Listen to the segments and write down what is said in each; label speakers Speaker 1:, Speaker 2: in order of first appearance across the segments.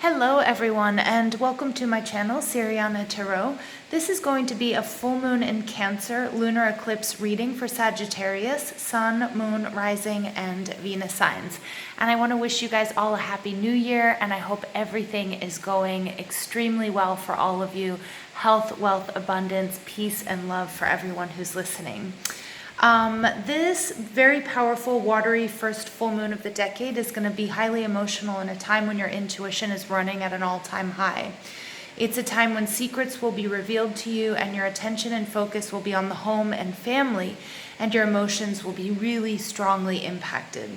Speaker 1: Hello everyone and welcome to my channel, Siriana Tarot. This is going to be a full moon in Cancer lunar eclipse reading for Sagittarius, Sun, Moon, Rising, and Venus signs. And I want to wish you guys all a happy new year, and I hope everything is going extremely well for all of you. Health, wealth, abundance, peace, and love for everyone who's listening. This very powerful, watery first full moon of the decade is going to be highly emotional in a time when your intuition is running at an all-time high. It's a time when secrets will be revealed to you and your attention and focus will be on the home and family, and your emotions will be really strongly impacted.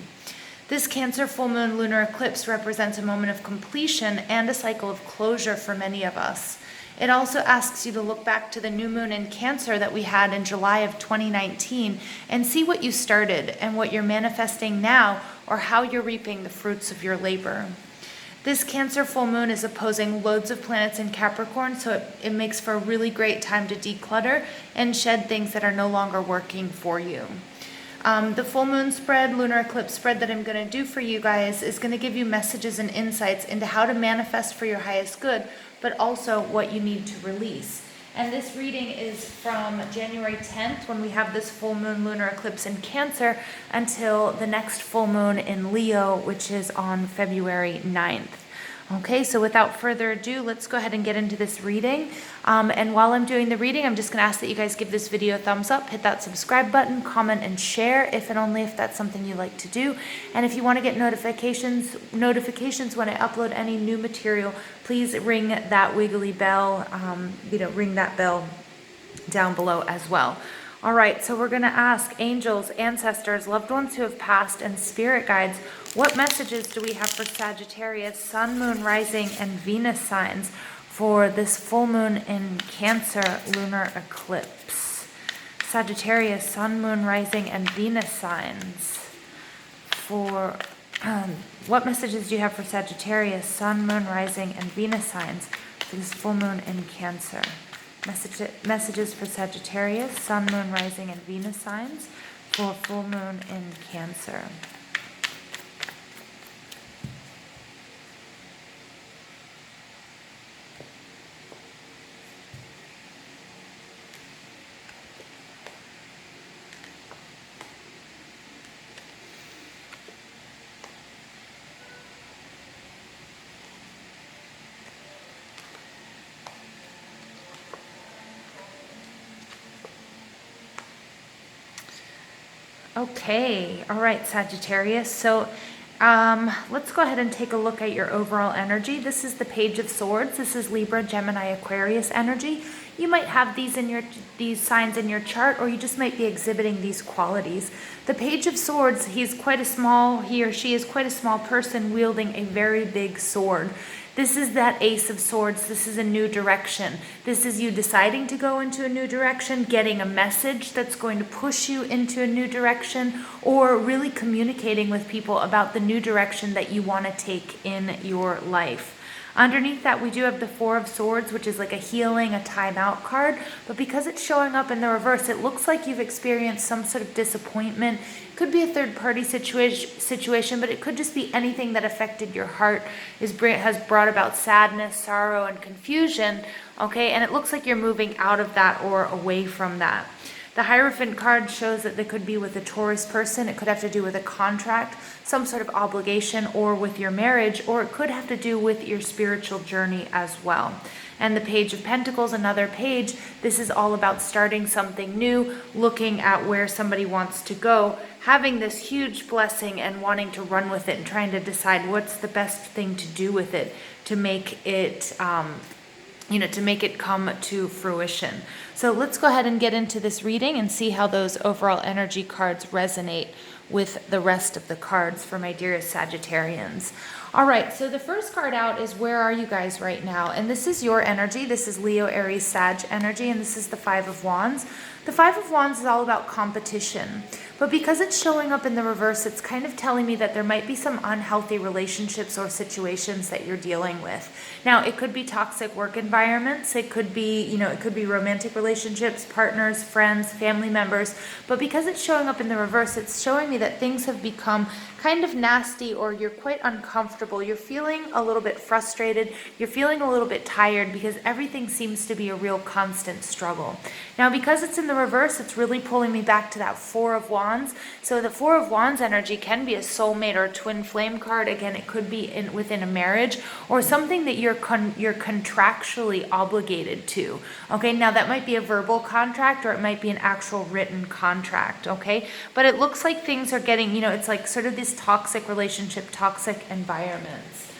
Speaker 1: This Cancer full moon lunar eclipse represents a moment of completion and a cycle of closure for many of us. It also asks you to look back to the new moon in Cancer that we had in July of 2019 and see what you started and what you're manifesting now, or how you're reaping the fruits of your labor. This Cancer full moon is opposing loads of planets in Capricorn, so it makes for a really great time to declutter and shed things that are no longer working for you. The full moon spread, lunar eclipse spread that I'm going to do for you guys is going to give you messages and insights into how to manifest for your highest good, but also what you need to release. And this reading is from January 10th, when we have this full moon lunar eclipse in Cancer, until the next full moon in Leo, which is on February 9th. Okay, so without further ado, let's go ahead and get into this reading. And while I'm doing the reading, I'm just going to ask that you guys give this video a thumbs up, hit that subscribe button, comment, and share if and only if that's something you like to do. And if you want to get notifications when I upload any new material, please ring that wiggly bell, ring that bell down below as well. All right, so we're going to ask angels, ancestors, loved ones who have passed, and spirit guides, what messages do we have for Sagittarius, Sun, Moon, Rising, and Venus signs for this full moon in Cancer lunar eclipse? Sagittarius, Sun, Moon, Rising, and Venus signs for what messages do you have for Sagittarius, Sun, Moon, Rising, and Venus signs for this full moon in Cancer? Messages for Sagittarius, Sun, Moon, Rising, and Venus signs for full moon in Cancer. Okay, all right, Sagittarius. So let's go ahead and take a look at your overall energy. This is the Page of Swords. This is Libra, Gemini, Aquarius energy. You might have these signs in your chart, or you just might be exhibiting these qualities. The Page of Swords, he or she is quite a small person wielding a very big sword. This is that Ace of Swords. This is a new direction. This is you deciding to go into a new direction, getting a message that's going to push you into a new direction, or really communicating with people about the new direction that you want to take in your life. Underneath that, we do have the Four of Swords, which is like a healing, a time-out card. But because it's showing up in the reverse, it looks like you've experienced some sort of disappointment. It could be a third-party situation, but it could just be anything that affected your heart, has brought about sadness, sorrow, and confusion. Okay, and it looks like you're moving out of that or away from that. The Hierophant card shows that they could be with a Taurus person. It could have to do with a contract, some sort of obligation, or with your marriage, or it could have to do with your spiritual journey as well. And the Page of Pentacles, another page, this is all about starting something new, looking at where somebody wants to go, having this huge blessing and wanting to run with it and trying to decide what's the best thing to do with it to make it to make it come to fruition. So let's go ahead and get into this reading and see how those overall energy cards resonate with the rest of the cards for my dearest Sagittarians. All right, so the first card out is where are you guys right now? And this is your energy. This is Leo, Aries, Sag energy, and this is the Five of Wands. The Five of Wands is all about competition. But because it's showing up in the reverse, it's kind of telling me that there might be some unhealthy relationships or situations that you're dealing with. Now, it could be toxic work environments. It could be, it could be romantic relationships, partners, friends, family members. But because it's showing up in the reverse, it's showing me that things have become kind of nasty, or you're quite uncomfortable. You're feeling a little bit frustrated. You're feeling a little bit tired because everything seems to be a real constant struggle. Now, because it's in the reverse, it's really pulling me back to that Four of Wands. So the Four of Wands energy can be a soulmate or a twin flame card. Again, it could be within a marriage or something that you're contractually obligated to. Okay, now that might be a verbal contract or it might be an actual written contract. Okay, but it looks like things are getting, it's like sort of this toxic relationship, toxic environments.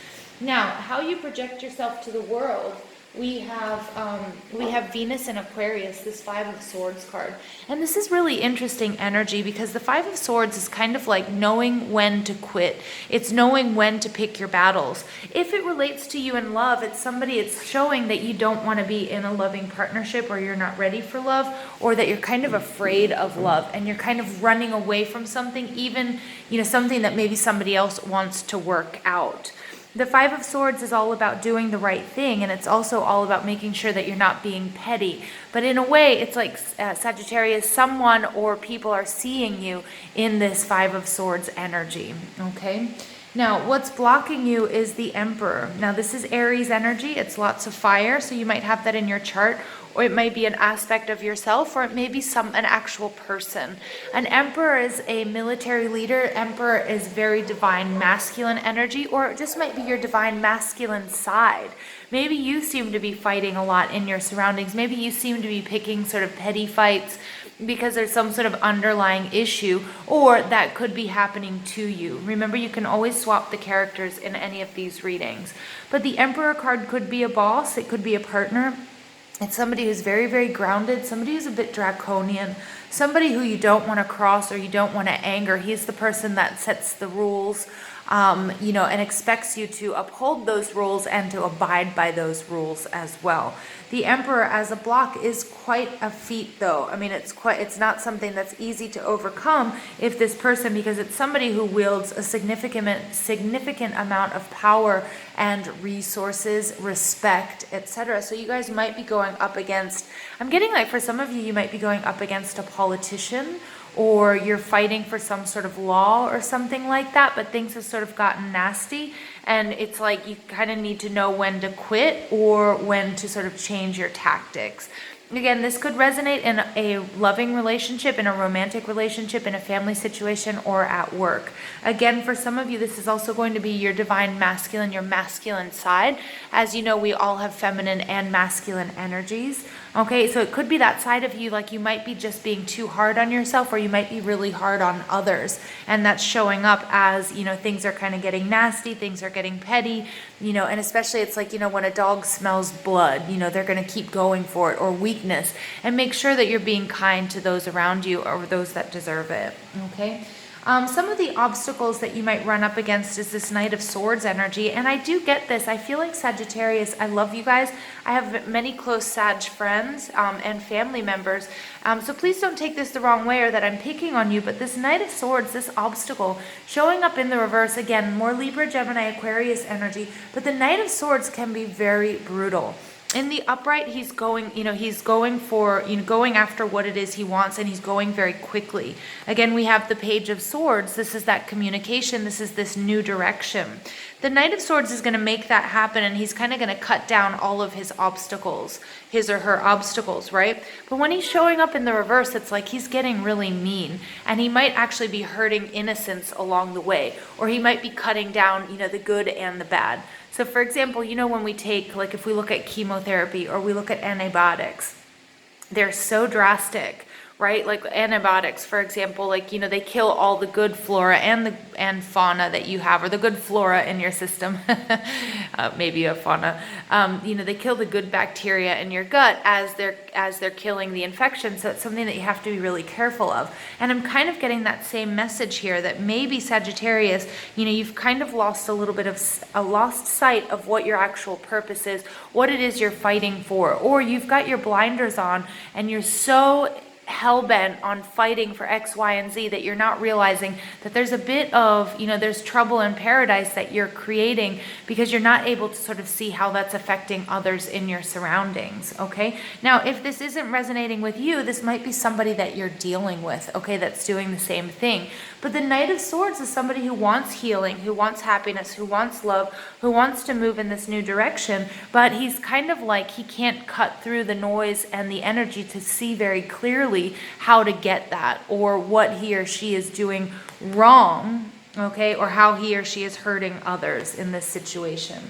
Speaker 1: Now, how you project yourself to the world, we have Venus in Aquarius, this Five of Swords card. And this is really interesting energy because the Five of Swords is kind of like knowing when to quit. It's knowing when to pick your battles. If it relates to you in love, it's showing that you don't want to be in a loving partnership, or you're not ready for love, or that you're kind of afraid of love and you're kind of running away from something, even, something that maybe somebody else wants to work out. The Five of Swords is all about doing the right thing, and it's also all about making sure that you're not being petty. But in a way, it's like Sagittarius, someone or people are seeing you in this Five of Swords energy, okay? Now, what's blocking you is the Emperor. Now, this is Aries energy. It's lots of fire, so you might have that in your chart, or it might be an aspect of yourself, or it may be an actual person. An Emperor is a military leader. Emperor is very divine masculine energy, or it just might be your divine masculine side. Maybe you seem to be fighting a lot in your surroundings. Maybe you seem to be picking sort of petty fights because there's some sort of underlying issue, or that could be happening to you. Remember, you can always swap the characters in any of these readings. But the Emperor card could be a boss. It could be a partner. It's somebody who's very, very grounded, somebody who's a bit draconian, somebody who you don't want to cross or you don't want to anger. He's the person that sets the rules, and expects you to uphold those rules and to abide by those rules as well. The Emperor as a block is quite a feat, though. I mean, it's not something that's easy to overcome if this person, because it's somebody who wields a significant amount of power and resources, respect, etc. So you guys might be going up against, I'm getting like for some of you, you might be going up against a politician, or you're fighting for some sort of law or something like that, but things have sort of gotten nasty, and it's like you kind of need to know when to quit or when to sort of change your tactics. Again, this could resonate in a loving relationship, in a romantic relationship, in a family situation, or at work. Again, for some of you, this is also going to be your divine masculine, your masculine side. As you know, we all have feminine and masculine energies. Okay, so it could be that side of you, like you might be just being too hard on yourself, or you might be really hard on others. And that's showing up as, things are kind of getting nasty, things are getting petty, and especially it's like, when a dog smells blood, they're going to keep going for it, or weakness. And make sure that you're being kind to those around you or those that deserve it, okay? Some of the obstacles that you might run up against is this Knight of Swords energy. And I do get this. I feel like Sagittarius, I love you guys. I have many close Sag friends and family members. So please don't take this the wrong way or that I'm picking on you. But this Knight of Swords, this obstacle, showing up in the reverse, again, more Libra, Gemini, Aquarius energy. But the Knight of Swords can be very brutal. In the upright, he's going after what it is he wants, and he's going very quickly. Again, we have the Page of Swords. This is that communication. This is this new direction. The Knight of Swords is going to make that happen, and he's kind of going to cut down all of his obstacles, his or her obstacles, right? But when he's showing up in the reverse, it's like he's getting really mean, and he might actually be hurting innocents along the way, or he might be cutting down, the good and the bad. So for example, when we take, like if we look at chemotherapy or we look at antibiotics, they're so drastic, right? Like antibiotics, for example, like, they kill all the good flora and fauna that you have, or the good flora in your system, maybe a fauna. They kill the good bacteria in your gut as they're killing the infection. So it's something that you have to be really careful of. And I'm kind of getting that same message here that maybe Sagittarius, you've kind of lost a little bit of a lost sight of what your actual purpose is, what it is you're fighting for, or you've got your blinders on and you're so hell-bent on fighting for X, Y, and Z, that you're not realizing that there's a bit of, there's trouble in paradise that you're creating because you're not able to sort of see how that's affecting others in your surroundings, okay? Now, if this isn't resonating with you, this might be somebody that you're dealing with, okay, that's doing the same thing. But the Knight of Swords is somebody who wants healing, who wants happiness, who wants love, who wants to move in this new direction, but he's kind of like he can't cut through the noise and the energy to see very clearly how to get that, or what he or she is doing wrong, okay, or how he or she is hurting others in this situation.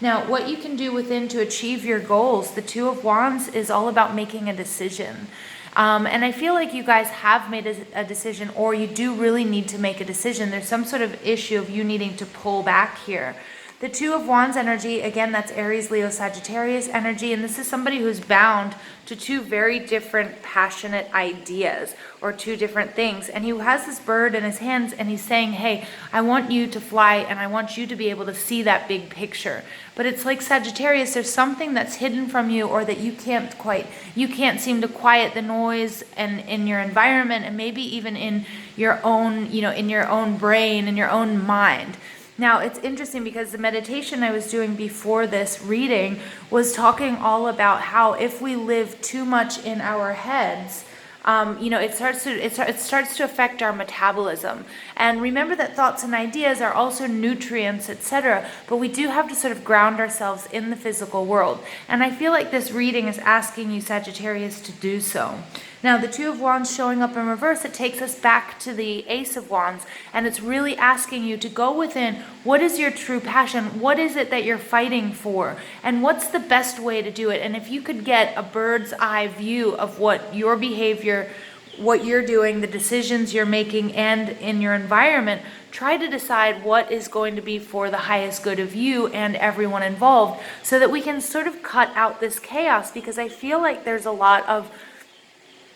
Speaker 1: Now, what you can do within to achieve your goals, the Two of Wands is all about making a decision. And I feel like you guys have made a decision, or you do really need to make a decision. There's some sort of issue of you needing to pull back here. The Two of Wands energy, again, that's Aries, Leo, Sagittarius energy, and this is somebody who's bound to two very different passionate ideas, or two different things. And he has this bird in his hands, and he's saying, hey, I want you to fly, and I want you to be able to see that big picture. But it's like Sagittarius, there's something that's hidden from you, or that you can't seem to quiet the noise and in your environment, and maybe even in your own, in your own brain, in your own mind. Now, it's interesting because the meditation I was doing before this reading was talking all about how if we live too much in our heads, it starts to affect our metabolism. And remember that thoughts and ideas are also nutrients, etc. But we do have to sort of ground ourselves in the physical world. And I feel like this reading is asking you, Sagittarius, to do so. Now, the Two of Wands showing up in reverse, it takes us back to the Ace of Wands, and it's really asking you to go within. What is your true passion? What is it that you're fighting for? And what's the best way to do it? And if you could get a bird's eye view of what your behavior, what you're doing, the decisions you're making, and in your environment, try to decide what is going to be for the highest good of you and everyone involved, so that we can sort of cut out this chaos, because I feel like there's a lot of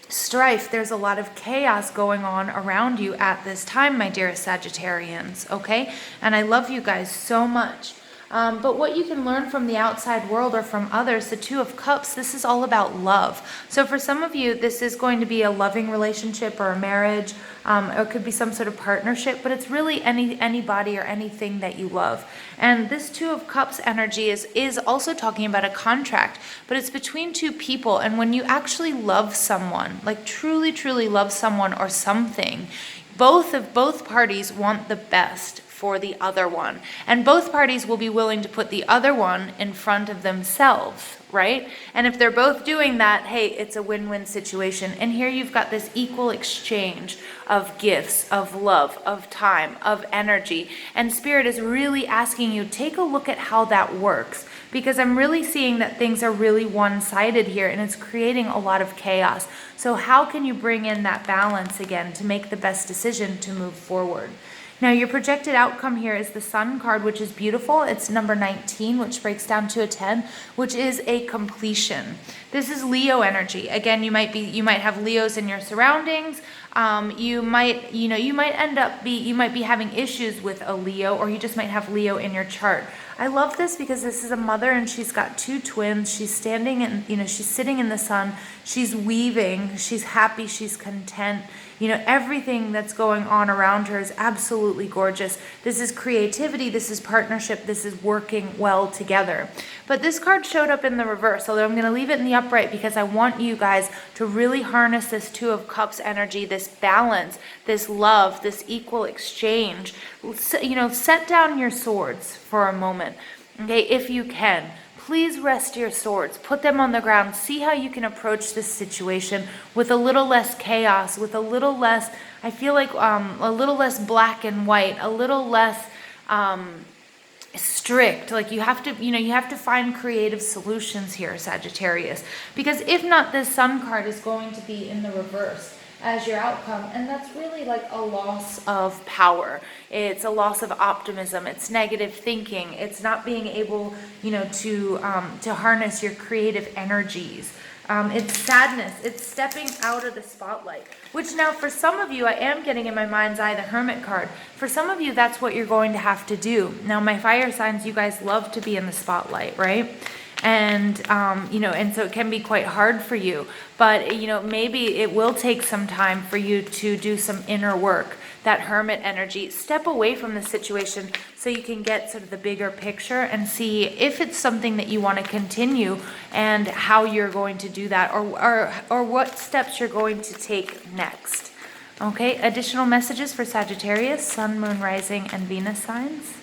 Speaker 1: strife, there's a lot of chaos going on around you at this time, my dearest Sagittarians, okay? And I love you guys so much. But what you can learn from the outside world or from others, the Two of Cups, this is all about love. So for some of you, this is going to be a loving relationship or a marriage, or it could be some sort of partnership, but it's really anybody or anything that you love. And this Two of Cups energy is also talking about a contract, but it's between two people. And when you actually love someone, like truly, truly love someone or something, both parties want the best for the other one. And both parties will be willing to put the other one in front of themselves, right? And if they're both doing that, hey, it's a win-win situation. And here you've got this equal exchange of gifts, of love, of time, of energy. And Spirit is really asking you, take a look at how that works. Because I'm really seeing that things are really one-sided here, and it's creating a lot of chaos. So how can you bring in that balance again to make the best decision to move forward? Now, your projected outcome here is the Sun card, which is beautiful. It's number 19, which breaks down to a 10, which is a completion. This is Leo energy. Again, you might have Leos in your surroundings. You might be having issues with a Leo, or you just might have Leo in your chart. I love this because this is a mother and she's got two twins. She's standing and, she's sitting in the sun. She's weaving. She's happy. She's content. Everything that's going on around her is absolutely gorgeous. This is creativity. This is partnership. This is working well together. But this card showed up in the reverse, although I'm going to leave it in the upright because I want you guys to really harness this Two of Cups energy, this balance, this love, this equal exchange. Set down your swords for a moment, okay, if you can. Please rest your swords, put them on the ground, see how you can approach this situation with a little less chaos, with a little less, I feel like a little less black and white, a little less strict. Like you have to find creative solutions here, Sagittarius, because if not, this Sun card is going to be in the reverse as your outcome, and that's really like a loss of power. It's a loss of optimism. It's negative thinking. It's not being able, to harness your creative energies. It's sadness. It's stepping out of the spotlight. Which now, for some of you, I am getting in my mind's eye the Hermit card. For some of you, that's what you're going to have to do. Now, my fire signs, you guys love to be in the spotlight, right? And, and so it can be quite hard for you. But, maybe it will take some time for you to do some inner work, that hermit energy. Step away from the situation so you can get sort of the bigger picture and see if it's something that you want to continue and how you're going to do that, or what steps you're going to take next. Okay, additional messages for Sagittarius, Sun, Moon, Rising, and Venus signs.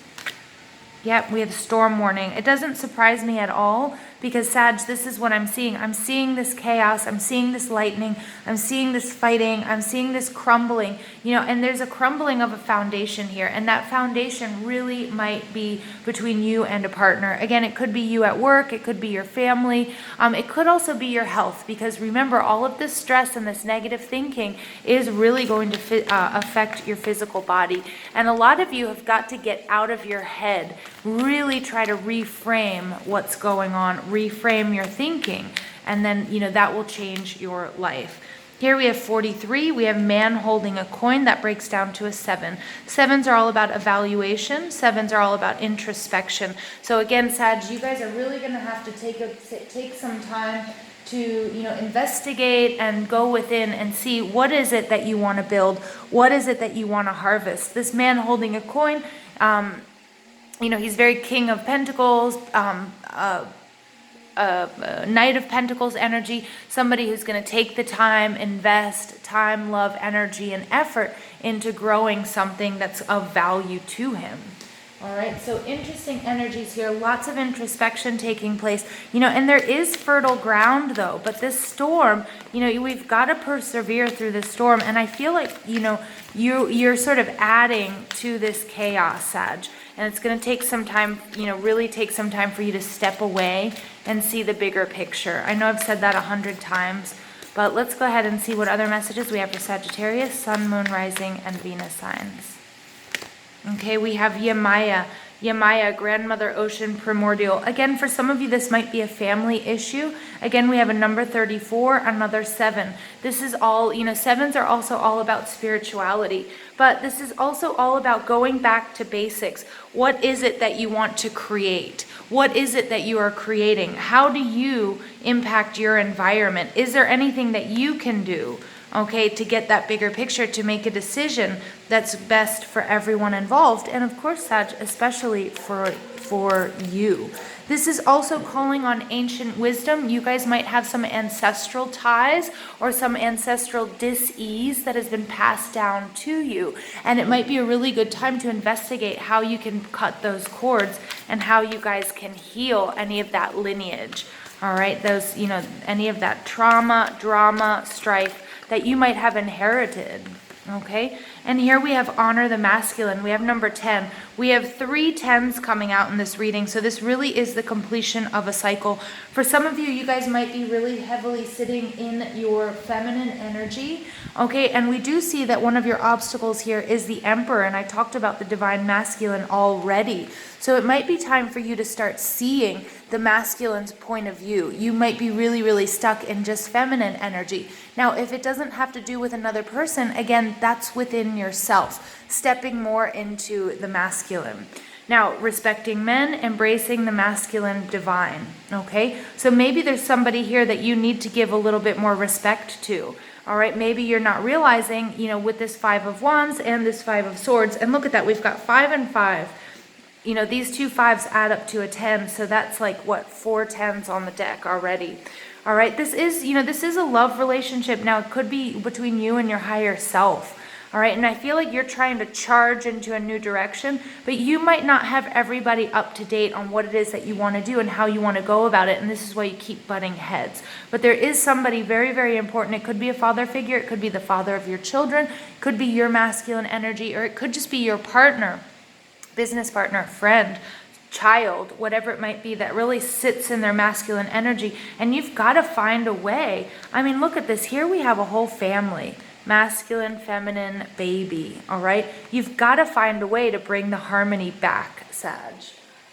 Speaker 1: Yep, we have storm warning. It doesn't surprise me at all because, Sag, this is what I'm seeing. I'm seeing this chaos. I'm seeing this lightning. I'm seeing this fighting. I'm seeing this crumbling. And there's a crumbling of a foundation here. And that foundation really might be between you and a partner. Again, it could be you at work. It could be your family. It could also be your health, because remember, all of this stress and this negative thinking is really going to affect your physical body. And a lot of you have got to get out of your head. Really try to reframe what's going on, reframe your thinking, and then, that will change your life. Here we have 43. We have man holding a coin. That breaks down to a 7. 7s are all about evaluation. 7s are all about introspection. So again, Sag, you guys are really going to have to take some time to, investigate and go within and see what is it that you want to build. What is it that you want to harvest? This man holding a coin, he's very King of Pentacles, Knight of Pentacles energy, somebody who's going to take the time, invest time, love, energy, and effort into growing something that's of value to him. All right, so interesting energies here, lots of introspection taking place, and there is fertile ground though, but this storm, we've got to persevere through this storm, and I feel like, you're sort of adding to this chaos, Sag, and it's going to take some time, really take some time for you to step away and see the bigger picture. I know I've said that 100 times, but let's go ahead and see what other messages we have for Sagittarius, Sun, Moon, Rising, and Venus signs. Okay, we have Yamaya, grandmother, ocean, primordial. Again, for some of you, this might be a family issue. Again, we have a number 34, another 7. This is all, 7s are also all about spirituality, but this is also all about going back to basics. What is it that you want to create? What is it that you are creating? How do you impact your environment? Is there anything that you can do? Okay, to get that bigger picture, to make a decision that's best for everyone involved, and of course, Sag, especially for you. This is also calling on ancient wisdom. You guys might have some ancestral ties or some ancestral dis-ease that has been passed down to you, and it might be a really good time to investigate how you can cut those cords and how you guys can heal any of that lineage. All right, those, any of that trauma, drama, strife that you might have inherited, okay? And here we have honor the masculine. We have number 10. We have 3 10s coming out in this reading, so this really is the completion of a cycle. For some of you, you guys might be really heavily sitting in your feminine energy, okay? And we do see that one of your obstacles here is the Emperor, and I talked about the divine masculine already. So it might be time for you to start seeing the masculine's point of view. You might be really, really stuck in just feminine energy. Now, if it doesn't have to do with another person, again, that's within yourself, stepping more into the masculine. Now, respecting men, embracing the masculine divine, okay? So maybe there's somebody here that you need to give a little bit more respect to. All right, maybe you're not realizing, with this 5 of Wands and this 5 of Swords, and look at that, we've got 5 and 5. These 2 5s add up to a 10, so that's like, 4 10s on the deck already. All right, this is a love relationship. Now, it could be between you and your higher self. All right, and I feel like you're trying to charge into a new direction, but you might not have everybody up to date on what it is that you want to do and how you want to go about it, and this is why you keep butting heads. But there is somebody very, very important. It could be a father figure, it could be the father of your children, it could be your masculine energy, or it could just be your partner, business partner, friend, child, whatever it might be, that really sits in their masculine energy, and you've got to find a way. I mean, look at this. Here we have a whole family. Masculine, feminine, baby, all right? You've got to find a way to bring the harmony back, Sag.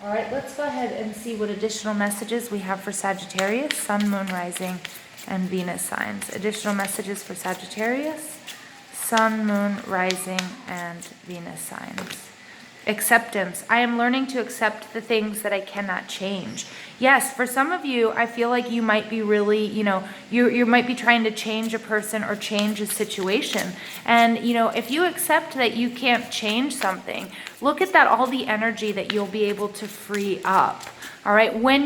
Speaker 1: All right, let's go ahead and see what additional messages we have for Sagittarius, Sun, Moon, Rising, and Venus signs. Additional messages for Sagittarius, Sun, Moon, Rising, and Venus signs. Acceptance. I am learning to accept the things that I cannot change. Yes, for some of you, I feel like you might be really, you might be trying to change a person or change a situation. And, if you accept that you can't change something, look at that, all the energy that you'll be able to free up. All right, when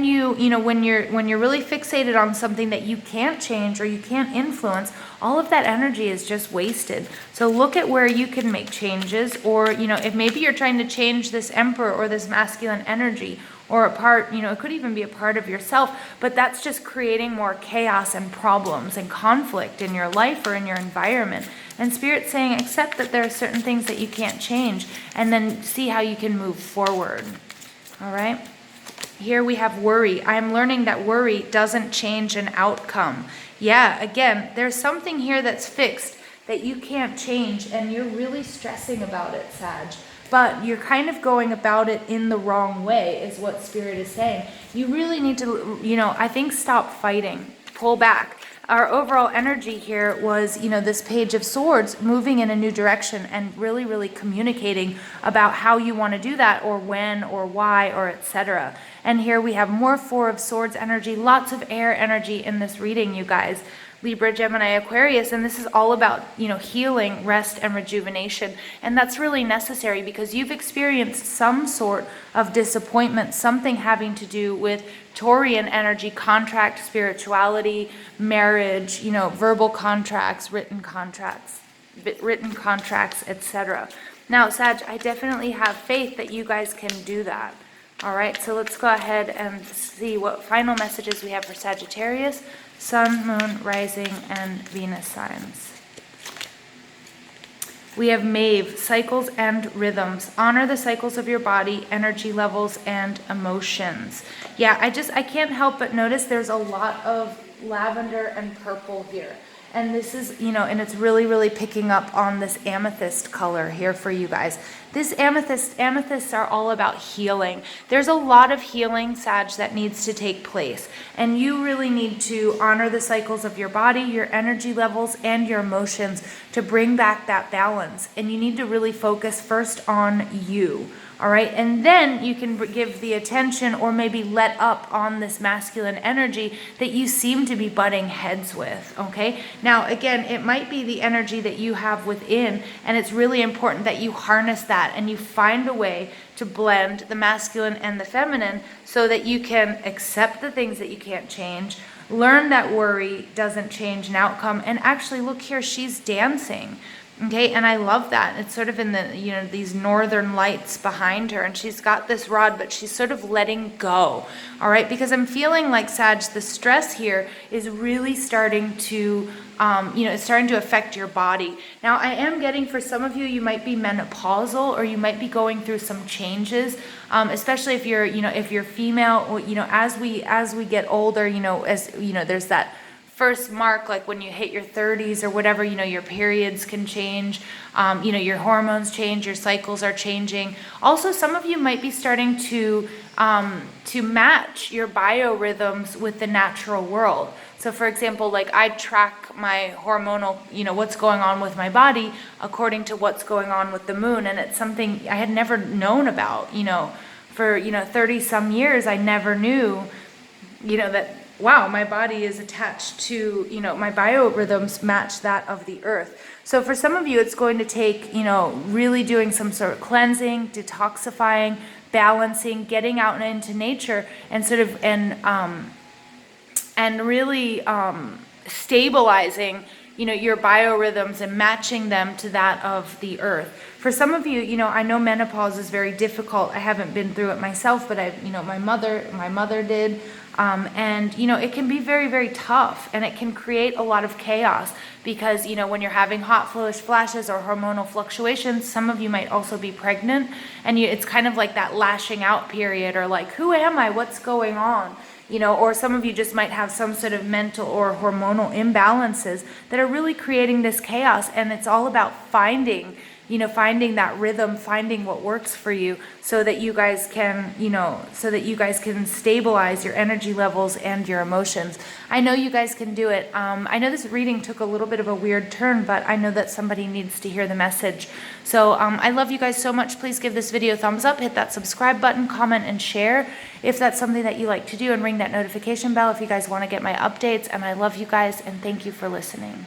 Speaker 1: when you're really fixated on something that you can't change or you can't influence, all of that energy is just wasted. So look at where you can make changes, or if maybe you're trying to change this emperor or this masculine energy, or a part, it could even be a part of yourself, but that's just creating more chaos and problems and conflict in your life or in your environment. And Spirit's saying, accept that there are certain things that you can't change, and then see how you can move forward. All right. Here we have worry. I am learning that worry doesn't change an outcome. Yeah, again, there's something here that's fixed that you can't change, and you're really stressing about it, Sag. But you're kind of going about it in the wrong way, is what Spirit is saying. You really need to, I think, stop fighting. Pull back. Our overall energy here was, this Page of Swords moving in a new direction and really, really communicating about how you want to do that, or when, or why, or etc. And here we have more Four of Swords energy, lots of air energy in this reading, you guys. Libra, Gemini, Aquarius, and this is all about, healing, rest, and rejuvenation. And that's really necessary because you've experienced some sort of disappointment, something having to do with Taurian energy, contract, spirituality, marriage, verbal contracts, written contracts, etc. Now, Sag, I definitely have faith that you guys can do that. All right, so let's go ahead and see what final messages we have for Sagittarius, Sun, Moon, Rising, and Venus signs. We have Maeve, cycles and rhythms. Honor the cycles of your body, energy levels, and emotions. Yeah, I can't help but notice there's a lot of lavender and purple here. And this is, and it's really, really picking up on this amethyst color here for you guys. This amethysts are all about healing. There's a lot of healing, Sag, that needs to take place. And you really need to honor the cycles of your body, your energy levels, and your emotions to bring back that balance. And you need to really focus first on you. All right, and then you can give the attention or maybe let up on this masculine energy that you seem to be butting heads with, okay? Now, again, it might be the energy that you have within, and it's really important that you harness that and you find a way to blend the masculine and the feminine so that you can accept the things that you can't change, learn that worry doesn't change an outcome, and actually, look here, she's dancing. Okay, and I love that. It's sort of in the, these northern lights behind her, and she's got this rod, but she's sort of letting go. All right, because I'm feeling like, Sag, the stress here is really starting to, it's starting to affect your body. Now, I am getting, for some of you, you might be menopausal, or you might be going through some changes, especially if you're, if you're female, or, as we get older, there's that first mark, like when you hit your 30s or whatever, your periods can change, your hormones change, your cycles are changing. Also, some of you might be starting to match your biorhythms with the natural world. So for example, like I track my hormonal, what's going on with my body according to what's going on with the moon. And it's something I had never known about, for, 30 some years. I never knew, that, wow, my body is attached to, my biorhythms match that of the earth. So for some of you, it's going to take, really doing some sort of cleansing, detoxifying, balancing, getting out into nature, and sort of, and really stabilizing, your biorhythms and matching them to that of the earth. For some of you, I know menopause is very difficult. I haven't been through it myself, but my mother did. And, it can be very, very tough, and it can create a lot of chaos because, when you're having hot flashes or hormonal fluctuations, some of you might also be pregnant, and it's kind of like that lashing out period, or like, who am I? What's going on? Or some of you just might have some sort of mental or hormonal imbalances that are really creating this chaos. And it's all about finding finding that rhythm, finding what works for you, so that you guys can, stabilize your energy levels and your emotions. I know you guys can do it. I know this reading took a little bit of a weird turn, but I know that somebody needs to hear the message. So I love you guys so much. Please give this video a thumbs up, hit that subscribe button, comment, and share if that's something that you like to do, and ring that notification bell if you guys want to get my updates. And I love you guys, and thank you for listening.